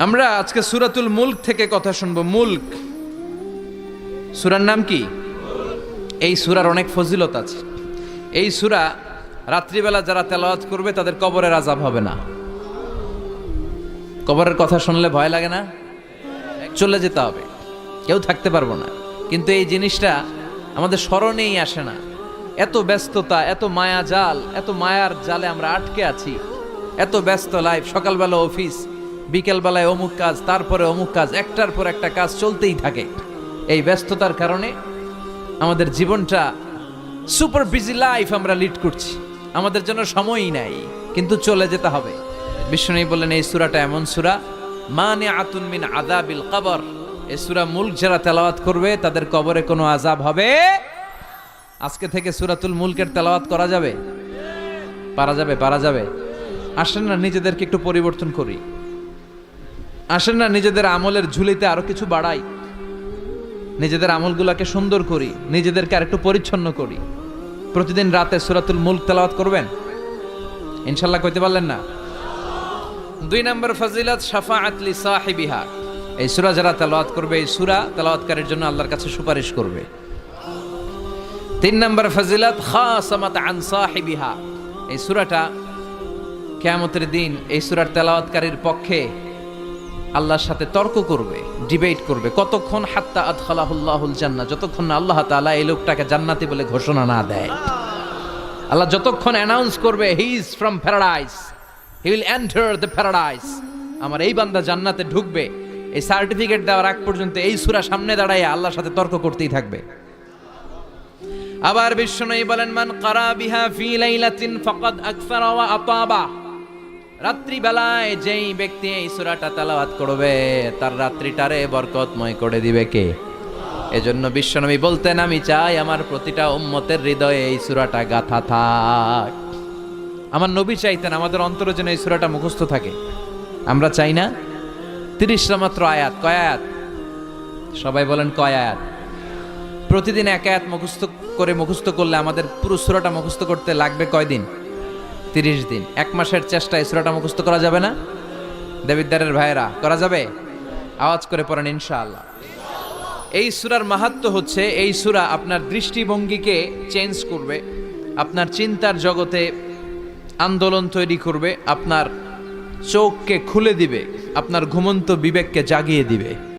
আমরা আজকে সূরাতুল মুলক থেকে কথা শুনবো। মুলক সূরার নাম কি? এই সূরার অনেক ফজিলত আছে। এই সূরা রাত্রিবেলা যারা তেলাওয়াত করবে তাদের কবরের আযাব হবে না। কবরের কথা শুনলে ভয় লাগে না? চলে যেতে হবে, কেউ থাকতে পারবো না, কিন্তু এই জিনিসটা আমাদের স্মরণেই আসে না। এত ব্যস্ততা, এত মায়া জাল, এত মায়ার জালে আমরা আটকে আছি। এত ব্যস্ত লাইফ, সকালবেলা অফিস, বিকেলবেলায় অমুক কাজ, তারপরে অমুক কাজ, একটার পর একটা কাজ চলতেই থাকে। এই ব্যস্ততার কারণে আমাদের জীবনটা সুপার বিজি লাইফ আমরা লিড করছি, আমাদের জন্য সময়ই নাই, কিন্তু চলে যেতে হবে। বিশ্বনবী বললেন এই সূরাটা এমন সূরা মানিআতুন মিন আযাবিল কবর। এই সূরা মুলক যারা তেলাওয়াত করবে তাদের কবরে কোনো আযাব হবে। আজকে থেকে সূরাতুল মুলকের তেলাওয়াত করা যাবে? পারা যাবে। আসেন না নিজেদেরকে একটু পরিবর্তন করি, আসেন না নিজেদের আমলের ঝুলিতে আরো কিছু বাড়াই, নিজেদের আমলগুলোকে সুন্দর করি, নিজেদেরকে আর একটু পরিচ্ছন্ন করি। প্রতিদিন রাতে সূরাতুল মুলক তেলাওয়াত করবেন ইনশাআল্লাহ। কইতে পারলেন না? 2 নম্বর ফজিলত শাফাআত লি সাহিবিহা। এই সূরা যারা তেলাওয়াত করবে, এই সূরা তেলাওয়াতকারীর জন্য আল্লাহর কাছে সুপারিশ করবে। 3 নম্বর ফজিলত খাসামাত আন সাহিবিহা। এই সূরাটা কিয়ামতের দিন এই সূরার তেলাওয়াতকারীর পক্ষে আল্লাহর সাথে তর্ক করবে, ডিবেট করবে। কতক্ষণ? হাত্তা আদখালাহুল্লাহুল জান্নাহ, যতক্ষণ না আল্লাহ তাআলা এই লোকটাকে জান্নাতি বলে ঘোষণা না দেয়। আল্লাহ যতক্ষণ অ্যানাউন্স করবে he is from paradise, he will enter the paradise, আমার এই বান্দা জান্নাতে ঢুকবে, এই সার্টিফিকেট দেওয়ার আগ পর্যন্ত এই সূরা সামনে দাঁড়ায় আল্লাহর সাথে তর্ক করতেই থাকবে। আবার বিশ্বনবী বলেন মান ক্বারা বিহা ফি লাইলাতিন ফাকাদ আকসারা ওয়া আতাবা। রাত্রি বেলায় যেই ব্যক্তি এই সূরাটা তেলাওয়াত করবে তার রাত্রিটারে বরকতময় করে দিবে কে? এজন্য বিশ্বনবী বলতেন আমি চাই আমার প্রতিটা উম্মতের হৃদয়ে এই সূরাটা গাঁথা থাক। আমার নবী চাইতেন আমাদের অন্তরে যেন এই সূরাটা মুখস্থ থাকে। আমরা চাই না? 30টা মাত্র আয়াত। কয় আয়াত? সবাই বলেন কয় আয়াত? প্রতিদিন এক আয়াত মুখস্থ করলে আমাদের পুরো সূরাটা মুখস্থ করতে লাগবে কয়দিন? 30 দিন। 1 মাসের চেষ্টায় এই সূরাটা মুখস্থ করা যাবে না? দেবিদ্দারের ভাইয়েরা, করা যাবে? আওয়াজ করে পড়েন ইনশাআল্লাহ। এই সূরার মাহাত্ম্য হচ্ছে এই সূরা আপনার দৃষ্টিভঙ্গিকে চেঞ্জ করবে, আপনার চিন্তার জগতে আন্দোলন তৈরি করবে, আপনার চোখকে খুলে দিবে, আপনার ঘুমন্ত বিবেককে জাগিয়ে দিবে।